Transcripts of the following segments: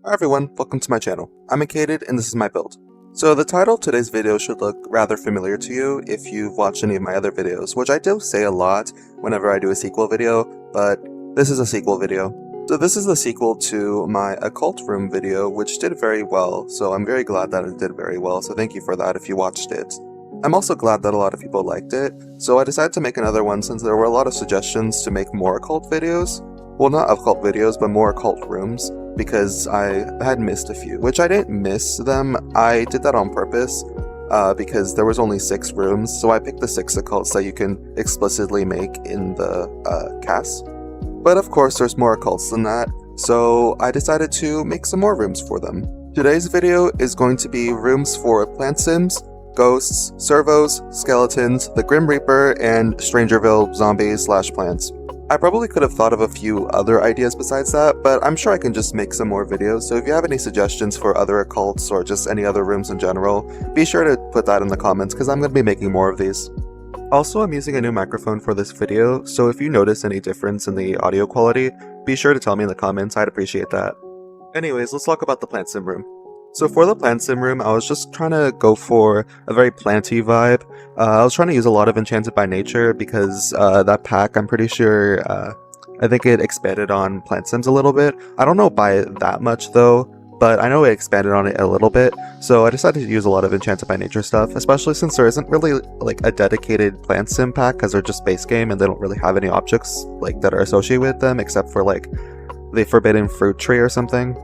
Hi everyone, welcome to my channel. I'm ACated and this is my build. So the title of today's video should look rather familiar to you if you've watched any of my other videos, which I do say a lot whenever I do a sequel video, but this is a sequel video. So this is the sequel to my Occult room video, which did very well, so I'm very glad that it did very well, so thank you for that if you watched it. I'm also glad that a lot of people liked it, so I decided to make another one since there were a lot of suggestions to make more occult videos. Well, not occult videos, but more occult rooms, because I had missed a few, which I didn't miss them. I did that on purpose because there was only 6 rooms, so I picked the 6 occults that you can explicitly make in the cast. But of course there's more occults than that, so I decided to make some more rooms for them. Today's video is going to be rooms for plant sims, ghosts, servos, skeletons, the Grim Reaper, and Strangerville Zombies / plants. I probably could have thought of a few other ideas besides that, but I'm sure I can just make some more videos, so if you have any suggestions for other occults or just any other rooms in general, be sure to put that in the comments because I'm going to be making more of these. Also, I'm using a new microphone for this video, so if you notice any difference in the audio quality, be sure to tell me in the comments, I'd appreciate that. Anyways, let's talk about the plant sim room. So for the plant sim room, I was just trying to go for a very planty vibe. I was trying to use a lot of Enchanted by Nature because that pack, I'm pretty sure, I think it expanded on plant sims a little bit. I don't know by that much though, but I know it expanded on it a little bit. So I decided to use a lot of Enchanted by Nature stuff, especially since there isn't really like a dedicated plant sim pack because they're just base game and they don't really have any objects like that are associated with them except for like the Forbidden Fruit Tree or something.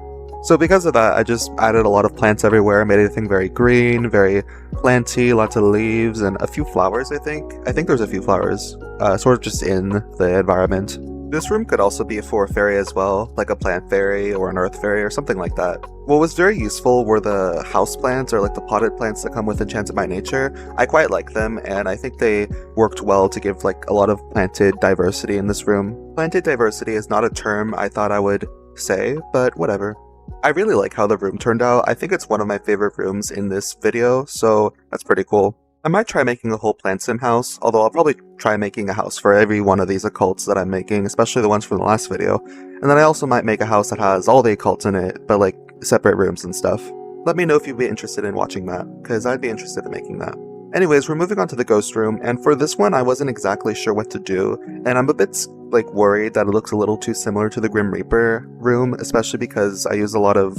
So because of that, I just added a lot of plants everywhere, made everything very green, very planty, lots of leaves, and a few flowers, I think. I think there's a few flowers, sort of just in the environment. This room could also be for a fairy as well, like a plant fairy or an earth fairy or something like that. What was very useful were the house plants or like the potted plants that come with Enchanted by Nature. I quite like them, and I think they worked well to give like a lot of planted diversity in this room. Planted diversity is not a term I thought I would say, but whatever. I really like how the room turned out. I think it's one of my favorite rooms in this video, so that's pretty cool. I might try making a whole plant sim house, although I'll probably try making a house for every one of these occults that I'm making, especially the ones from the last video. And then I also might make a house that has all the occults in it, but like separate rooms and stuff. Let me know if you'd be interested in watching that, because I'd be interested in making that. Anyways, we're moving on to the ghost room, and for this one I wasn't exactly sure what to do, and I'm a bit like worried that it looks a little too similar to the Grim Reaper room, especially because I used a lot of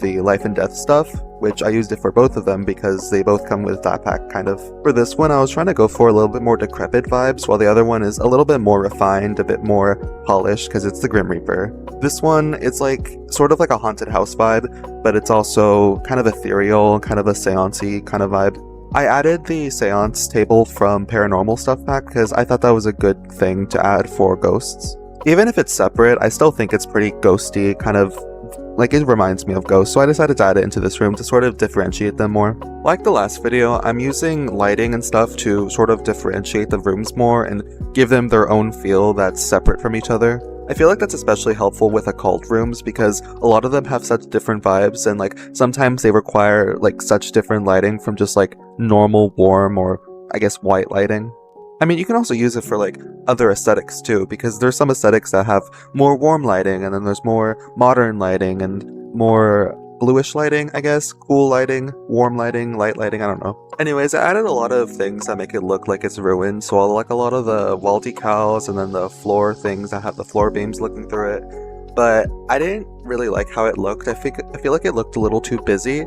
the life and death stuff, which I used it for both of them because they both come with that pack kind of. For this one I was trying to go for a little bit more decrepit vibes, while the other one is a little bit more refined, a bit more polished because it's the Grim Reaper. This one, it's like sort of like a haunted house vibe, but it's also kind of ethereal, kind of a seance-y kind of vibe. I added the seance table from Paranormal Stuff pack because I thought that was a good thing to add for ghosts. Even if it's separate, I still think it's pretty ghosty, kind of like it reminds me of ghosts, so I decided to add it into this room to sort of differentiate them more. Like the last video, I'm using lighting and stuff to sort of differentiate the rooms more and give them their own feel that's separate from each other. I feel like that's especially helpful with occult rooms because a lot of them have such different vibes, and like sometimes they require like such different lighting from just like normal warm or I guess white lighting. I mean, you can also use it for like other aesthetics too, because there's some aesthetics that have more warm lighting, and then there's more modern lighting and more bluish lighting, I guess, cool lighting, warm lighting, light lighting, I don't know. Anyways, I added a lot of things that make it look like it's ruined, so I like a lot of the wall decals and then the floor things that have the floor beams looking through it, but I didn't really like how it looked. I feel like it looked a little too busy.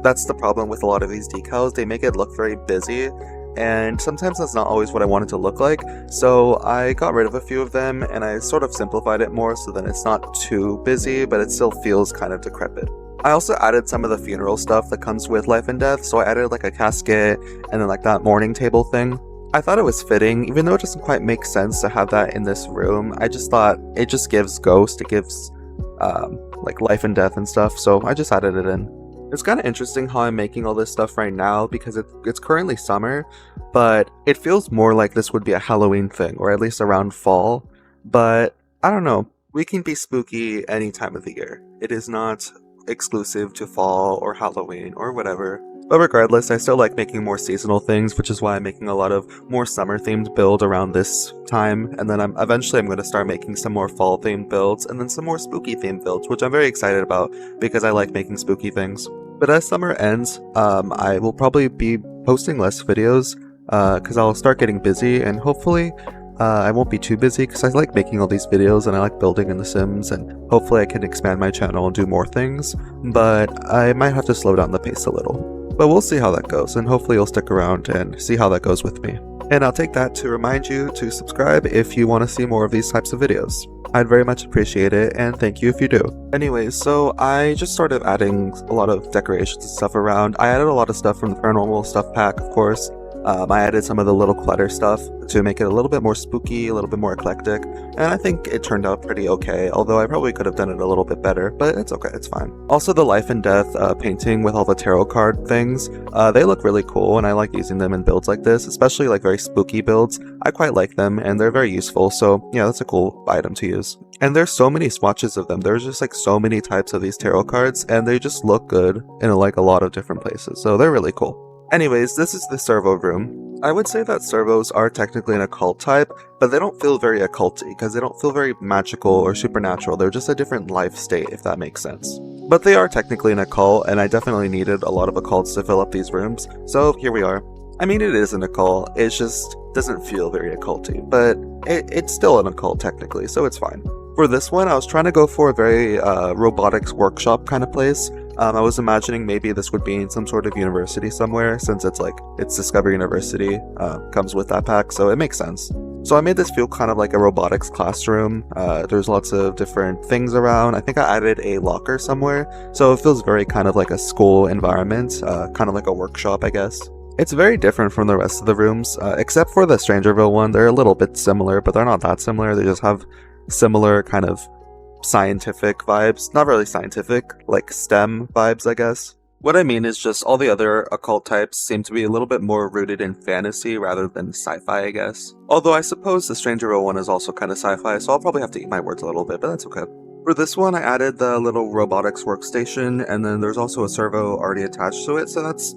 That's the problem with a lot of these decals, they make it look very busy, and sometimes that's not always what I want it to look like, so I got rid of a few of them and I sort of simplified it more so that it's not too busy, but it still feels kind of decrepit. I also added some of the funeral stuff that comes with life and death, so I added like a casket and then like that mourning table thing. I thought it was fitting, even though it doesn't quite make sense to have that in this room. I just thought it just gives ghost, it gives like life and death and stuff, so I just added it in. It's kind of interesting how I'm making all this stuff right now because it's currently summer, but it feels more like this would be a Halloween thing, or at least around fall, but I don't know, we can be spooky any time of the year. It is not exclusive to fall or Halloween or whatever. But regardless, I still like making more seasonal things, which is why I'm making a lot of more summer-themed build around this time, and then eventually I'm going to start making some more fall-themed builds, and then some more spooky-themed builds, which I'm very excited about, because I like making spooky things. But as summer ends, I will probably be posting less videos, because I'll start getting busy, and hopefully I won't be too busy, because I like making all these videos, and I like building in The Sims, and hopefully I can expand my channel and do more things, but I might have to slow down the pace a little. But we'll see how that goes, and hopefully you'll stick around and see how that goes with me. And I'll take that to remind you to subscribe if you want to see more of these types of videos. I'd very much appreciate it, and thank you if you do. Anyways, so I just started adding a lot of decorations and stuff around. I added a lot of stuff from the Paranormal Stuff Pack, of course. I added some of the little clutter stuff to make it a little bit more spooky, a little bit more eclectic, and I think it turned out pretty okay, although I probably could have done it a little bit better, but it's okay, it's fine. Also, the life and death painting with all the tarot card things, they look really cool, and I like using them in builds like this, especially like very spooky builds. I quite like them, and they're very useful, so yeah, that's a cool item to use. And there's so many swatches of them. There's just like so many types of these tarot cards, and they just look good in like a lot of different places, so they're really cool. Anyways, this is the servo room. I would say that servos are technically an occult type, but they don't feel very occulty because they don't feel very magical or supernatural. They're just a different life state, if that makes sense. But they are technically an occult, and I definitely needed a lot of occults to fill up these rooms, so here we are. I mean, it is an occult, it just doesn't feel very occulty, but it's still an occult technically, so it's fine. For this one, I was trying to go for a very robotics workshop kind of place. I was imagining maybe this would be in some sort of university somewhere, since it's Discover University, comes with that pack, so it makes sense. So I made this feel kind of like a robotics classroom. There's lots of different things around. I think I added a locker somewhere, so it feels very kind of like a school environment, kind of like a workshop, I guess. It's very different from the rest of the rooms, except for the Strangerville one. They're a little bit similar, but they're not that similar. They just have similar kind of scientific vibes. Not really scientific, like STEM vibes, I guess. What I mean is just all the other occult types seem to be a little bit more rooted in fantasy rather than sci-fi, I guess. Although I suppose the Strangerville one is also kind of sci-fi, so I'll probably have to eat my words a little bit, but that's okay. For this one, I added the little robotics workstation, and then there's also a servo already attached to it, so that's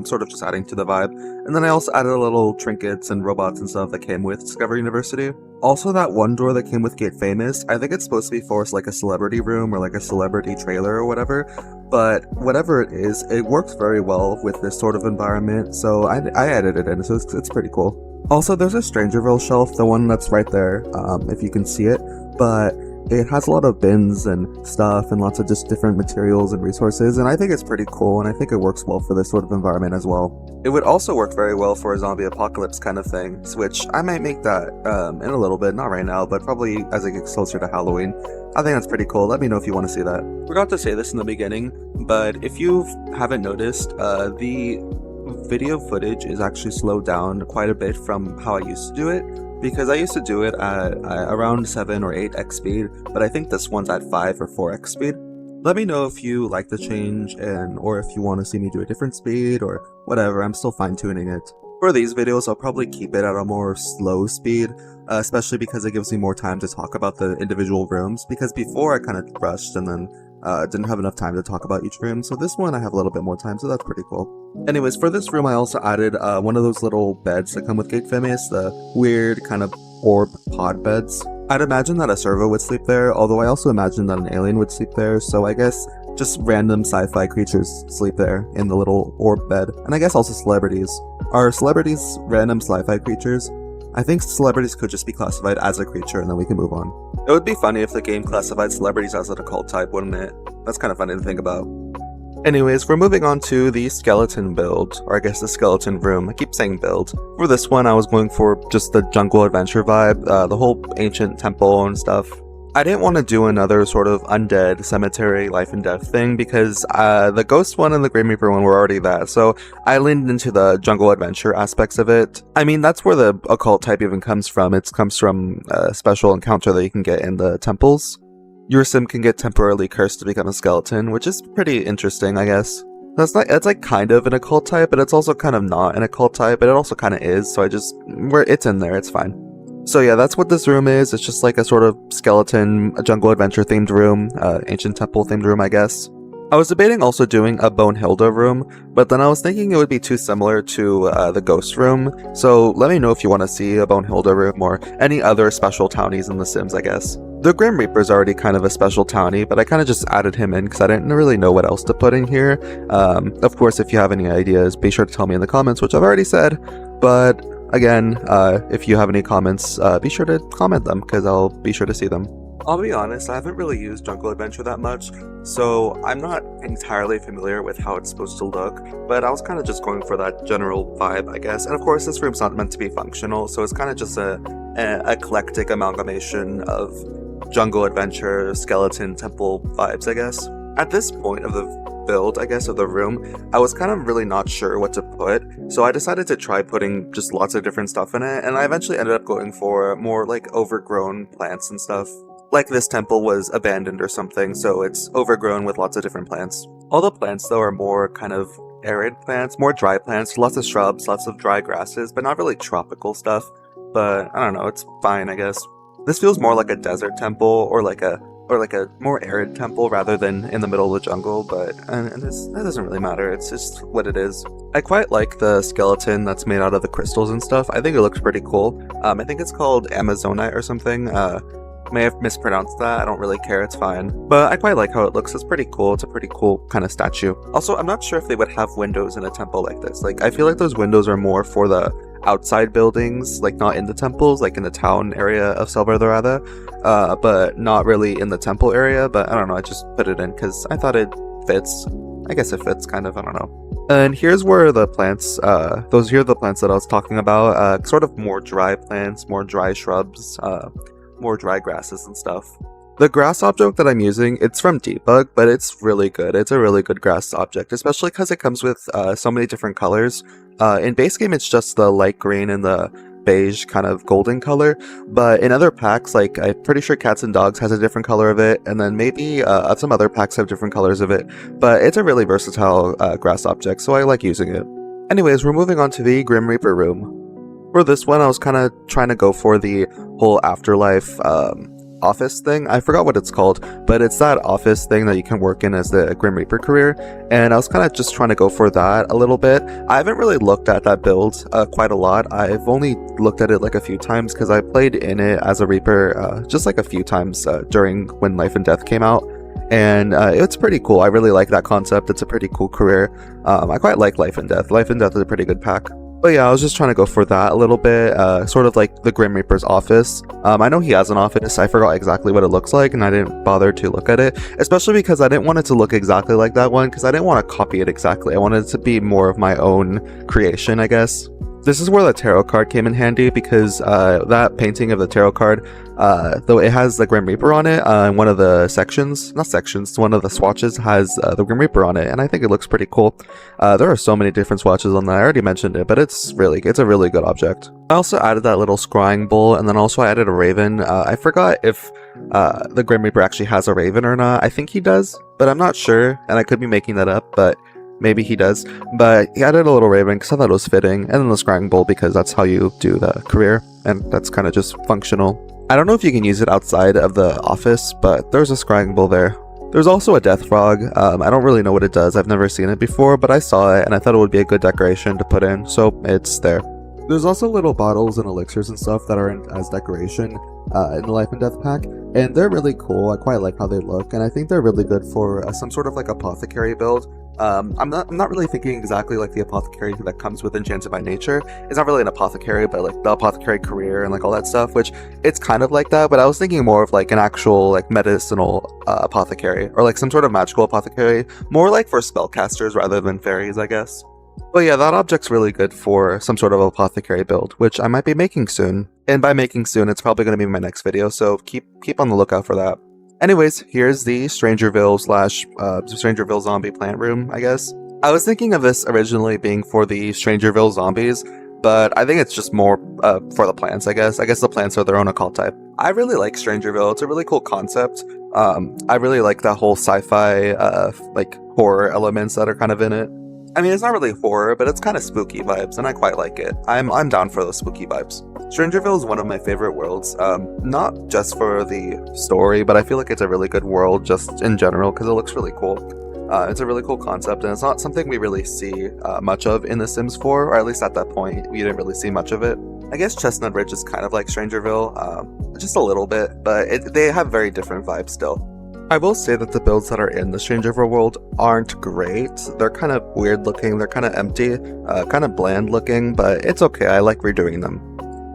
sort of just adding to the vibe. And then I also added a little trinkets and robots and stuff that came with Discover University. Also, that one door that came with Get Famous, I think it's supposed to be for like a celebrity room or like a celebrity trailer or whatever, but whatever it is, it works very well with this sort of environment, so I added it in, so it's pretty cool. Also, there's a Strangerville shelf, the one that's right there, if you can see it, but it has a lot of bins and stuff and lots of just different materials and resources, and I think it's pretty cool, and I think it works well for this sort of environment as well. It would also work very well for a zombie apocalypse kind of thing, which I might make that in a little bit, not right now, but probably as it gets closer to Halloween. I think that's pretty cool. Let me know if you want to see that. Forgot to say this in the beginning, but if you haven't noticed, the video footage is actually slowed down quite a bit from how I used to do it, because I used to do it at around 7 or 8x speed, but I think this one's at 5 or 4x speed. Let me know if you like the change, or if you want to see me do a different speed, or whatever. I'm still fine-tuning it. For these videos, I'll probably keep it at a more slow speed, especially because it gives me more time to talk about the individual rooms, because before I kind of rushed and then didn't have enough time to talk about each room, so this one I have a little bit more time, so that's pretty cool. Anyways, for this room I also added one of those little beds that come with Gate Famous, the weird kind of orb pod beds. I'd imagine that a servo would sleep there, although I also imagine that an alien would sleep there, so I guess just random sci-fi creatures sleep there in the little orb bed, and I guess also celebrities. Are celebrities random sci-fi creatures? I think celebrities could just be classified as a creature, and then we can move on. It would be funny if the game classified celebrities as an occult type, wouldn't it? That's kind of funny to think about. Anyways, we're moving on to the skeleton build, or I guess the skeleton room. I keep saying build. For this one, I was going for just the jungle adventure vibe, the whole ancient temple and stuff. I didn't want to do another sort of undead cemetery life and death thing because the ghost one and the Grim Reaper one were already that, so I leaned into the jungle adventure aspects of it. I mean, that's where the occult type even comes from. It comes from a special encounter that you can get in the temples. Your sim can get temporarily cursed to become a skeleton, which is pretty interesting, I guess. It's like kind of an occult type, but it's also kind of not an occult type, but it also kind of is, so it's in there, it's fine. So yeah, that's what this room is. It's just like a sort of skeleton, a jungle adventure themed room, ancient temple themed room, I guess. I was debating also doing a Bonehilda room, but then I was thinking it would be too similar to the ghost room, so let me know if you want to see a Bonehilda room or any other special townies in The Sims, I guess. The Grim Reaper's already kind of a special townie, but I kind of just added him in because I didn't really know what else to put in here. Of course, if you have any ideas, be sure to tell me in the comments, which I've already said, but again, if you have any comments, be sure to comment them because I'll be sure to see them. I'll be honest, I haven't really used Jungle Adventure that much, so I'm not entirely familiar with how it's supposed to look, but I was kind of just going for that general vibe, I guess. And of course, this room's not meant to be functional, so it's kind of just an eclectic amalgamation of Jungle Adventure, skeleton, temple vibes, I guess. At this point of the build, I guess, of the room, I was kind of really not sure what to put, so I decided to try putting just lots of different stuff in it, and I eventually ended up going for more like overgrown plants and stuff. Like this temple was abandoned or something, so it's overgrown with lots of different plants. All the plants though are more kind of arid plants, more dry plants, lots of shrubs, lots of dry grasses, but not really tropical stuff. But I don't know, it's fine, I guess. This feels more like a desert temple or like a more arid temple rather than in the middle of the jungle, but that doesn't really matter, it's just what it is. I quite like the skeleton that's made out of the crystals and stuff. I think it looks pretty cool. I think it's called Amazonite or something. May have mispronounced that, I don't really care, it's fine. But I quite like how it looks, it's pretty cool, it's a pretty cool kind of statue. Also, I'm not sure if they would have windows in a temple like this. Like, I feel like those windows are more for the outside buildings, like not in the temples, like in the town area of Servos, but not really in the temple area, but I don't know, I just put it in because I thought it fits. I guess it fits, kind of, I don't know. And here's where the plants, those here are the plants that I was talking about, sort of more dry plants, more dry shrubs, more dry grasses and stuff. The grass object that I'm using, it's from Debug, but it's really good. It's a really good grass object, especially because it comes with so many different colors. In base game, it's just the light green and the beige kind of golden color, but in other packs, like I'm pretty sure Cats and Dogs has a different color of it, and then maybe some other packs have different colors of it, but it's a really versatile grass object, so I like using it. Anyways, we're moving on to the Grim Reaper room. For this one, I was kind of trying to go for the whole afterlife office thing. I forgot what it's called, but it's that office thing that you can work in as the Grim Reaper career, and I was kind of just trying to go for that a little bit. I haven't really looked at that build quite a lot. I've only looked at it like a few times because I played in it as a Reaper just like a few times during when Life and Death came out, and it's pretty cool. I really like that concept. It's a pretty cool career. I quite like Life and Death. Life and Death is a pretty good pack. But yeah, I was just trying to go for that a little bit, sort of like the Grim Reaper's office. I know he has an office, I forgot exactly what it looks like, and I didn't bother to look at it, especially because I didn't want it to look exactly like that one, because I didn't want to copy it exactly. I wanted it to be more of my own creation, I guess. This is where the tarot card came in handy, because that painting of the tarot card, though it has the Grim Reaper on it, one of the one of the swatches has the Grim Reaper on it, and I think it looks pretty cool. There are so many different swatches on that, I already mentioned it, but it's a really good object. I also added that little scrying bowl, and then also I added a raven. I forgot if the Grim Reaper actually has a raven or not. I think he does, but I'm not sure, and I could be making that up, but maybe he does. But he added a little raven because I thought it was fitting, and then the scrying bowl because that's how you do the career, and that's kind of just functional. I don't know if you can use it outside of the office, but there's a scrying bowl there. There's also a death frog. I don't really know what it does. I've never seen it before, but I saw it and I thought it would be a good decoration to put in, so it's there. There's also little bottles and elixirs and stuff that are as decoration in the Life and Death pack, and they're really cool. I quite like how they look, and I think they're really good for some sort of like apothecary build. I'm not really thinking exactly like the apothecary that comes with Enchanted by Nature. It's not really an apothecary, but like the apothecary career and like all that stuff, which it's kind of like that, but I was thinking more of like an actual like medicinal apothecary, or like some sort of magical apothecary, more like for spellcasters rather than fairies, I guess. But yeah, that object's really good for some sort of apothecary build, which I might be making soon. And by making soon, it's probably going to be my next video, so keep on the lookout for that. Anyways, here's the Strangerville Strangerville zombie plant room, I guess. I was thinking of this originally being for the Strangerville Zombies, but I think it's just more for the plants, I guess. I guess the plants are their own occult type. I really like Strangerville. It's a really cool concept. I really like that whole sci-fi, like horror elements that are kind of in it. I mean, it's not really horror, but it's kind of spooky vibes, and I quite like it. I'm down for those spooky vibes. Strangerville is one of my favorite worlds, not just for the story, but I feel like it's a really good world just in general because it looks really cool. It's a really cool concept, and it's not something we really see much of in The Sims 4, or at least at that point, we didn't really see much of it. I guess Chestnut Ridge is kind of like Strangerville, just a little bit, but they have very different vibes still. I will say that the builds that are in the Strangerville world aren't great. They're kind of weird looking, they're kind of empty, kind of bland looking, but it's okay, I like redoing them.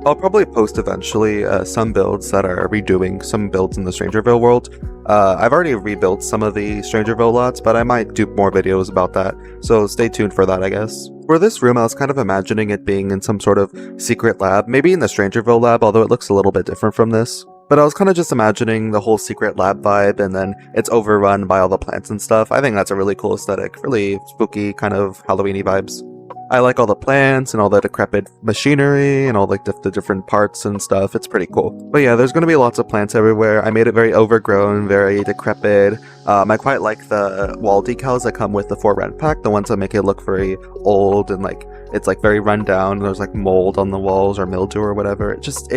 I'll probably post eventually some builds that are redoing some builds in the Strangerville world. I've already rebuilt some of the Strangerville lots, but I might do more videos about that, so stay tuned for that, I guess. For this room, I was kind of imagining it being in some sort of secret lab, maybe in the Strangerville lab, although it looks a little bit different from this. But I was kind of just imagining the whole secret lab vibe, and then it's overrun by all the plants and stuff. I think that's a really cool aesthetic, really spooky, kind of Halloween-y vibes. I like all the plants and all the decrepit machinery and all like the different parts and stuff. It's pretty cool. But yeah, there's going to be lots of plants everywhere. I made it very overgrown, very decrepit. I quite like the wall decals that come with the for rent pack, the ones that make it look very old and like it's like very run down. There's like mold on the walls or mildew or whatever. It just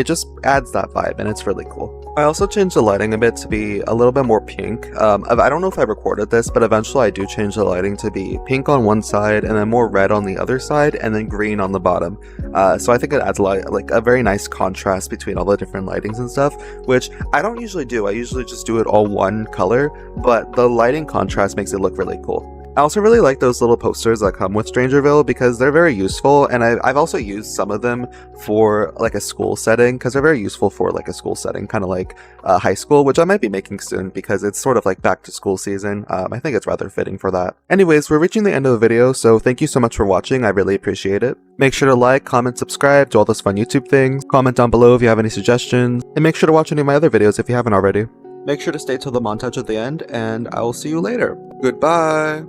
adds that vibe, and it's really cool. I also changed the lighting a bit to be a little bit more pink. I don't know if I recorded this, but eventually I do change the lighting to be pink on one side and then more red on the other side and then green on the bottom. So I think it adds like a very nice contrast between all the different lightings and stuff, which I don't usually do. I usually just do it all one color, but the lighting contrast makes it look really cool. I also really like those little posters that come with Strangerville because they're very useful, and I've also used some of them for like a school setting because they're very useful for like a school setting, kind of like high school, which I might be making soon because it's sort of like back to school season. I think it's rather fitting for that. Anyways, we're reaching the end of the video, so thank you so much for watching. I really appreciate it. Make sure to like, comment, subscribe, do all those fun YouTube things. Comment down below if you have any suggestions, and make sure to watch any of my other videos if you haven't already. Make sure to stay till the montage at the end, and I will see you later. Goodbye!